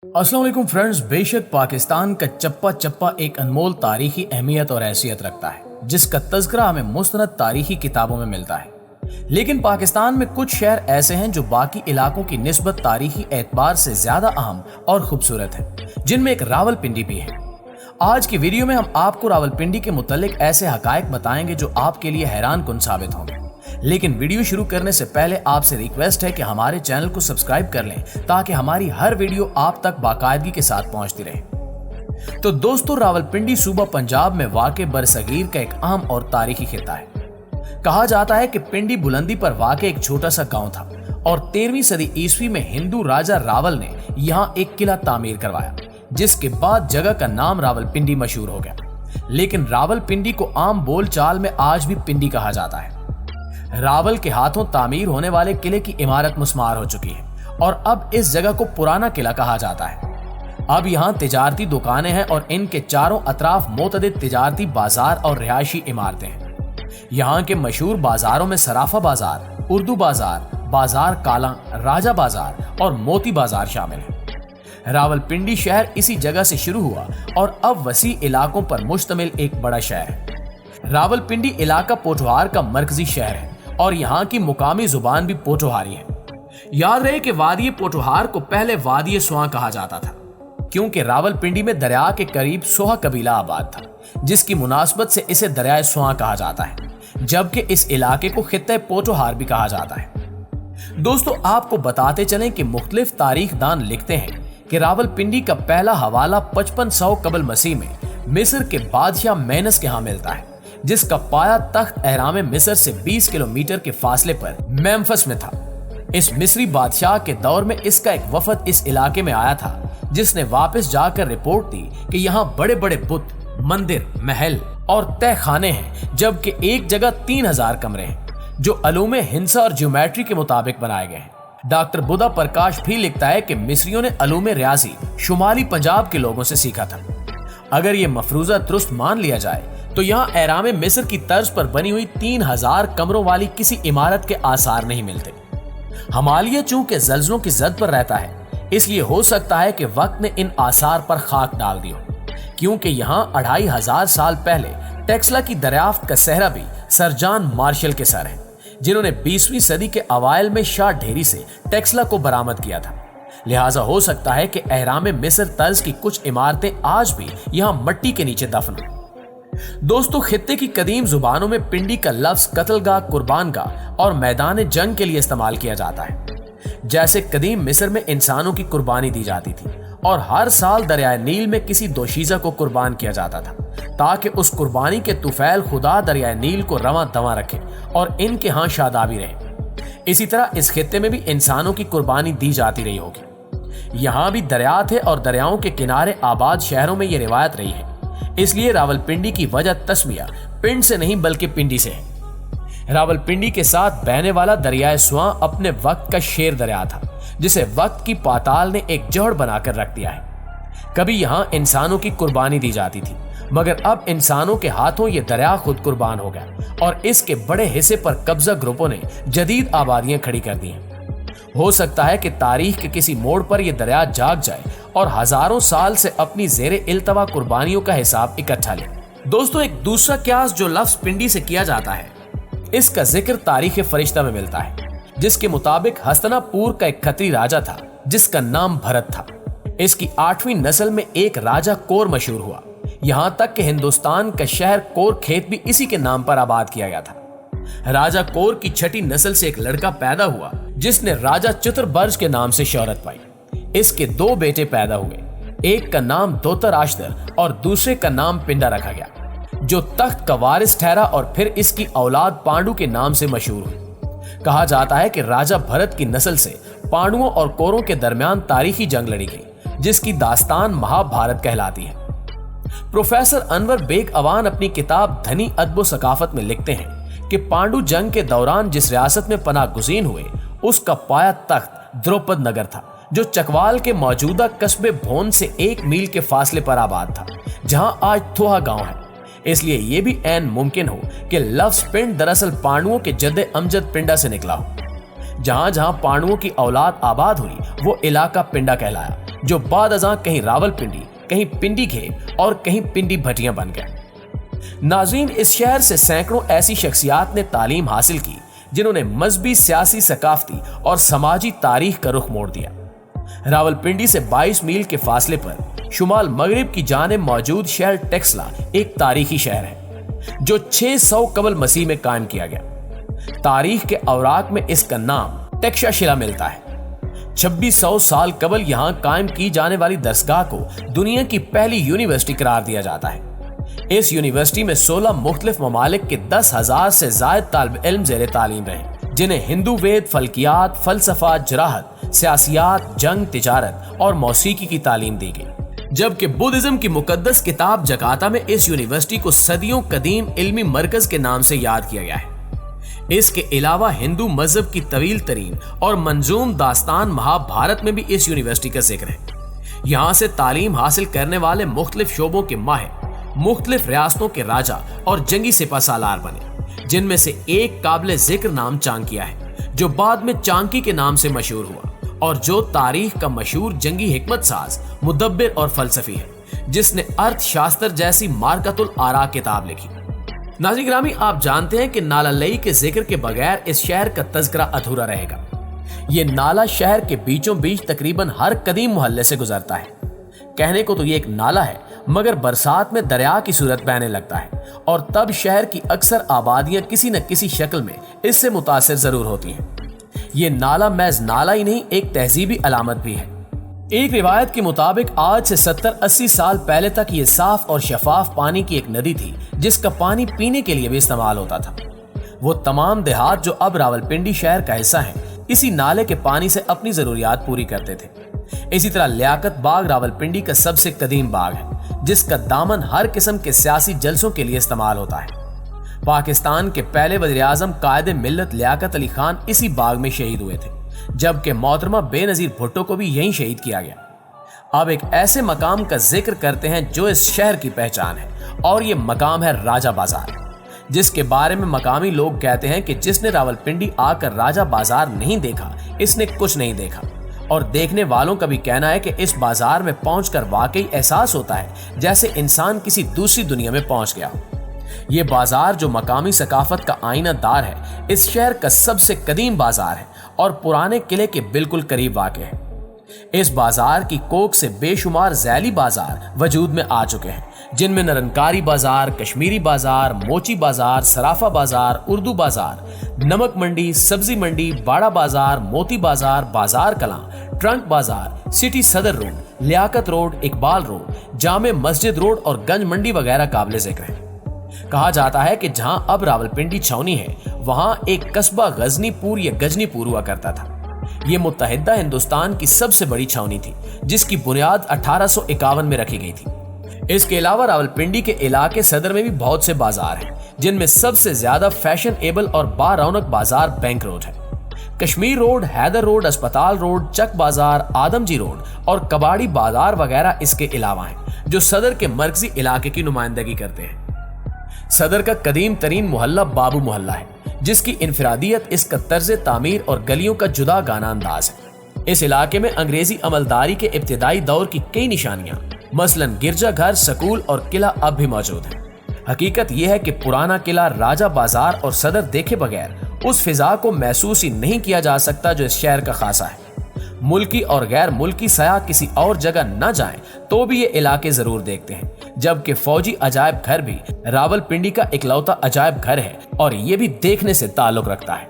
अस्सलाम वालेकुम फ्रेंड्स, बेशक पाकिस्तान का चप्पा चप्पा एक अनमोल तारीखी अहमियत और हैसियत रखता है जिसका तज़किरा हमें मुस्तनद तारीखी किताबों में मिलता है। लेकिन पाकिस्तान में कुछ शहर ऐसे हैं जो बाकी इलाकों की निस्बत तारीखी एतबार से ज्यादा अहम और खूबसूरत है, जिनमें एक रावलपिंडी भी है। आज की वीडियो में हम आपको रावलपिंडी के मुतालिक ऐसे हकायक बताएंगे जो आपके लिए हैरान कुन साबित होंगे। लेकिन वीडियो शुरू करने से पहले आपसे रिक्वेस्ट है कि हमारे चैनल को सब्सक्राइब कर लें ताकि हमारी हर वीडियो आप तक बाकायदगी के साथ पहुंचती रहे। तो दोस्तों, रावलपिंडी सूबा पंजाब में वाक़ बरसगीर का एक अहम और तारीखी खिता है। कहा जाता है कि पिंडी बुलंदी पर वाक़ एक छोटा सा गांव था और 13वीं सदी ईस्वी में हिंदू राजा रावल ने यहाँ एक किला तामीर करवाया, जिसके बाद जगह का नाम रावलपिंडी मशहूर हो गया। लेकिन रावलपिंडी को आम बोल चाल में आज भी पिंडी कहा जाता है। रावल के हाथों तामीर होने वाले किले की इमारत मुस्मार हो चुकी है और अब इस जगह को पुराना किला कहा जाता है। अब यहाँ तिजारती दुकानें हैं और इनके चारों अतराफ मोतदिद तिजारती बाजार और रिहायशी इमारतें हैं। यहाँ के मशहूर बाजारों में सराफा बाजार, उर्दू बाजार, बाजार काला, राजा बाजार और मोती बाजार शामिल है। रावलपिंडी शहर इसी जगह से शुरू हुआ और अब वसी इलाकों पर मुश्तमिल एक बड़ा शहर है। रावलपिंडी इलाका पोठोहार का मरकजी शहर है और यहाँ की मुकामी जुबान भी पोठोहारी है। याद रहे कि वादी पोठोहार को पहले वादी स्वां कहा जाता था, क्योंकि रावलपिंडी में दरिया के करीब सोहा कबीला आबाद था, जिसकी मुनासबत से इसे दरिया स्वां कहा जाता है, जबकि इस इलाके को खित्ते पोठोहार भी कहा जाता है। दोस्तों, आपको बताते चलें कि मुख्तलिफ तारीखदान लिखते हैं कि रावलपिंडी का पहला हवाला 5500 कबल मसीह में मिस्र के बादशाह मेनस के यहाँ मिलता है, जिसका पाया तख्त एहराम मिस्र से 20 किलोमीटर के फासले पर मेम्फिस में था। इस मिस्री बादशाह के दौर में इसका एक वफद इस इलाके में आया था, जिसने वापस जाकर रिपोर्ट दी कि यहाँ बड़े बड़े बुत, मंदिर, महल और तहखाने हैं, जबकि एक जगह 3000 कमरे हैं जो अलूमे हिंसा और ज्योमेट्री के मुताबिक बनाए गए हैं। डॉक्टर बुदा प्रकाश भी लिखता है कि मिस्रियों ने अलूमे रियाजी शुमाली पंजाब के लोगों से सीखा था। अगर ये मफरूजा दुरुस्त मान लिया जाए तो यहाँ एहराम मिस्र की तर्ज पर बनी हुई 3000 कमरों वाली किसी इमारत के आसार नहीं मिलते। हिमालय चूंकि जल्जलों की जद पर रहता है, इसलिए हो सकता है कि वक्त ने इन आसार पर खाक डाल दी हो, क्योंकि यहाँ 2500 साल पहले टेक्सला की दरियाफ्त का सहरा भी सर जॉन मार्शल के सर है, जिन्होंने 20वीं सदी के अवाइल में शाह ढेरी से टेक्सला को बरामद किया था। लिहाजा हो सकता है कि एहराम मिस्र तर्ज की कुछ इमारतें आज भी यहाँ मट्टी के नीचे दफन हो। दोस्तों, खित्ते की कदीम जुबानों में पिंडी का लफ्ज कत्लगाह, कुर्बानगाह और मैदान जंग के लिए इस्तेमाल किया जाता है। जैसे कदीम मिस्र में इंसानों की कुर्बानी दी जाती थी और हर साल दरियाए नील में किसी दोशीजा को कुर्बान किया जाता था, ताकि उस कुर्बानी के तुफैल खुदा दरियाए नील को रवां दवां रखे और इनके यहाँ शादाबी रहे। इसी तरह इस खित्ते में भी इंसानों की कुर्बानी दी जाती रही होगी। यहाँ भी दरिया थे और दरियाओं के किनारे आबाद शहरों में ये रिवायत रही है, इसलिए रावलपिंडी की वजह तस्मिया पिंड से नहीं बल्कि पिंडी से है। रावलपिंडी के साथ बहने वाला दरियाए स्वां अपने वक्त का शेर दरिया था, जिसे वक्त की पाताल ने एक जड़ बनाकर रख दिया है। कभी यहाँ इंसानों की कुर्बानी दी जाती थी, मगर अब इंसानों के हाथों ये दरिया खुद कुर्बान हो गया और इसके बड़े हिस्से पर कब्जा ग्रुपों ने जदीद आबादियां खड़ी कर दी हैं। हो सकता है कि तारीख के किसी मोड़ पर यह दरिया जाग जाए और हजारों साल से अपनी ज़ेरे इल्तवा कुर्बानियों का हिसाब इकट्ठा ले। दोस्तों, एक दूसरा क्यास जो लफ्ज पिंडी से किया जाता है, इसका जिक्र तारीख फरिश्ता में मिलता है, जिसके मुताबिक हस्तनापुर का एक खत्री राजा था जिसका नाम भरत था। इसकी 8वीं नस्ल में एक राजा कोर मशहूर हुआ, यहाँ तक कि हिंदुस्तान का शहर कोर खेत भी इसी के नाम पर आबाद किया गया था। राजा कोर की 6ठी नस्ल से एक लड़का पैदा हुआ जिसने राजा चतुर्बर्ज के नाम से शोहरत पाई। इसके 2 बेटे पैदा हुए, एक का नाम दोतर आशदर और दूसरे का नाम पिंडा रखा गया, जो तख्त का वारिस ठहरा और फिर इसकी औलाद पांडु के नाम से मशहूर हुई। कहा जाता है कि राजा भरत की नस्ल से पांडुओं और कोरों के दरमियान तारीखी जंग लड़ी गई, जिसकी दास्तान महाभारत कहलाती है। प्रोफेसर अनवर बेग अवान अपनी किताब धनी अदब सकाफत में लिखते हैं कि पांडु जंग के दौरान जिस रियासत में पनाह गुज़ीन हुए, उसका पाया तख्त द्रौपद नगर था, जो चकवाल के मौजूदा कस्बे भोन से 1 मील के फासले पर आबाद था, जहां आज थोहा गांव है। इसलिए यह भी ऐन मुमकिन हो कि लफ्ज पिंड दरअसल पांडुओं के जद्दे अमजद पिंडा से निकला हो। जहां जहां पांडुओं की औलाद आबाद हुई, वो इलाका पिंडा कहलाया जो बाद अज़ां कहीं रावलपिंडी, कहीं पिंडी घेप और कहीं पिंडी भटियां बन गए। नाज़रीन, इस शहर से सैकड़ों ऐसी शख्सियात ने तालीम हासिल की जिन्होंने मजहबी, सियासी, सकाफती और समाजी तारीख का रुख मोड़ दिया। रावलपिंडी से 22 मील के फासले पर शुमाल मगरिब की जानिब मौजूद शहर टेक्सला एक तारीखी शहर है जो 600 कबल मसीह में कायम किया गया। तारीख के अवराक में इसका नाम टेक्शाशिला मिलता है। 2600 साल कबल यहाँ कायम की जाने वाली दरसगाह को दुनिया की पहली यूनिवर्सिटी करार दिया जाता है। इस यूनिवर्सिटी में 16 मुख्तलिफ ममालिक के 10,000 से जायद तालिब इल्म ज़ेरे तालीम रहे, जिन्हें हिंदू वेद, फल्कियात, फलसफा, जराहत, सियासियात, जंग, तिजारत और मौसीकी की तालीम दी गई। जबकि बुद्धिज्म की मुकद्दस किताब जकाता में इस यूनिवर्सिटी को सदियों कदीम इल्मी मरकज के नाम से याद किया गया है। इसके अलावा हिंदू मजहब की तवील तरीन और मंजूम दास्तान महाभारत में भी इस यूनिवर्सिटी का जिक्र है। यहाँ से तालीम हासिल करने वाले मुख्तलिफ शोबों के माहिर मुख्तलिफ रियासतों के राजा और जंगी सिपह सालार बने, जिनमें से एक काबिल जिक्र नाम चांकिया है, जो बाद में चांकी के नाम से मशहूर हुआ और जो तारीख का मशहूर जंगी हिकमत साज, मुदब्बिर और फलसफी है, जिसने अर्थशास्त्र जैसी मार्कतुल आरा किताब लिखी। नाज़रीन गिरामी, आप जानते हैं कि नाला लई के जिक्र के बगैर इस शहर का तज़किरा अधूरा रहेगा। ये नाला शहर के बीचों बीच तकरीबन हर कदीम मोहल्ले से गुजरता है। कहने को तो ये एक नाला है, मगर बरसात में दरिया की सूरत बहने लगता है और तब शहर की अक्सर आबादियां किसी न किसी शक्ल में इससे मुतासिर जरूर होती हैं। ये नाला महज नाला ही नहीं, एक तहजीबी अलामत भी है। एक रिवायत के मुताबिक आज से 70-80 साल पहले तक ये साफ और शफाफ पानी की एक नदी थी, जिसका पानी पीने के लिए भी इस्तेमाल होता था। वो तमाम देहात जो अब रावलपिंडी शहर का हिस्सा हैं, इसी नाले के पानी से अपनी जरूरियात पूरी करते थे। इसी तरह लियाकत बाग रावलपिंडी का सबसे कदीम बाग है, जिसका दामन हर किस्म के सियासी जलसों के लिए इस्तेमाल होता है। पाकिस्तान के पहले वज़ीर-ए-आज़म कायदे मिल्लत लियाकत अली खान इसी बाग में शहीद हुए थे, जबकि मोहतरमा बेनज़ीर भुट्टो को भी यहीं शहीद किया गया। अब एक ऐसे मकाम का जिक्र करते हैं जो इस शहर की पहचान है, और ये मकाम है राजा बाजार, जिसके बारे में मकामी लोग कहते हैं कि जिसने रावलपिंडी आकर राजा बाजार नहीं देखा, इसने कुछ नहीं देखा। और देखने वालों का भी कहना है कि इस बाजार में पहुंचकर वाकई एहसास होता है जैसे इंसान किसी दूसरी दुनिया में पहुंच गया हो। ये बाजार जो मकामी सकाफत का आईना दार है, इस शहर का सबसे कदीम बाजार है और पुराने किले के बिल्कुल करीब वाक़ है। इस बाजार की कोख से बेशुमार झैली बाजार वजूद में आ चुके हैं, जिनमें निरंकारी बाजार, कश्मीरी बाजार, मोची बाजार, सराफा बाजार, उर्दू बाजार, नमक मंडी, सब्जी मंडी, बाड़ा बाजार, Moti Bazaar, Bazaar Kalan, trunk Bazaar, city Sadar road, Liaquat road, Iqbal road, Jama Masjid road और गंज मंडी वगैरह काबिल जिक्र है। कहा जाता है कि जहां अब रावलपिंडी छावनी है, वहां एक कस्बा गजनीपुर या गजनीपुर हुआ करता था। ये मुत्तहिदा हिंदुस्तान की सबसे बड़ी छावनी थी, जिसकी बुनियाद 1851 में रखी गई थी। इसके अलावा रावलपिंडी के इलाके सदर में भी बहुत से बाजार हैं, जिनमें सबसे ज्यादा फैशन एबल और बारौनक बाजार बैंक रोड है। कश्मीर रोड, हैदर रोड, अस्पताल रोड, चक बाजार, आदमजी रोड और कबाड़ी बाजार वगैरह इसके अलावा हैं, जो सदर के मरकजी इलाके की नुमाइंदगी करते हैं। सदर का कदीम तरीन मोहल्ला बाबू मोहल्ला है, जिसकी इनफरादियत इसका तर्ज तामीर और गलियों का जुदा गाना अंदाज है। इस इलाके में अंग्रेजी अमलदारी के इब्तिदाई दौर की कई निशानियां, मसलन गिरजाघर, स्कूल और किला अब भी मौजूद है। हकीकत यह है कि पुराना किला, राजा बाजार और सदर देखे बगैर उस फिजा को महसूस ही नहीं किया जा सकता जो इस शहर का खासा है। मुल्की और गैर मुल्की सयाह किसी और जगह न जाएं तो भी ये इलाके जरूर देखते हैं, जबकि फौजी अजायब घर भी रावलपिंडी का इकलौता अजायब घर है और ये भी देखने से ताल्लुक रखता है।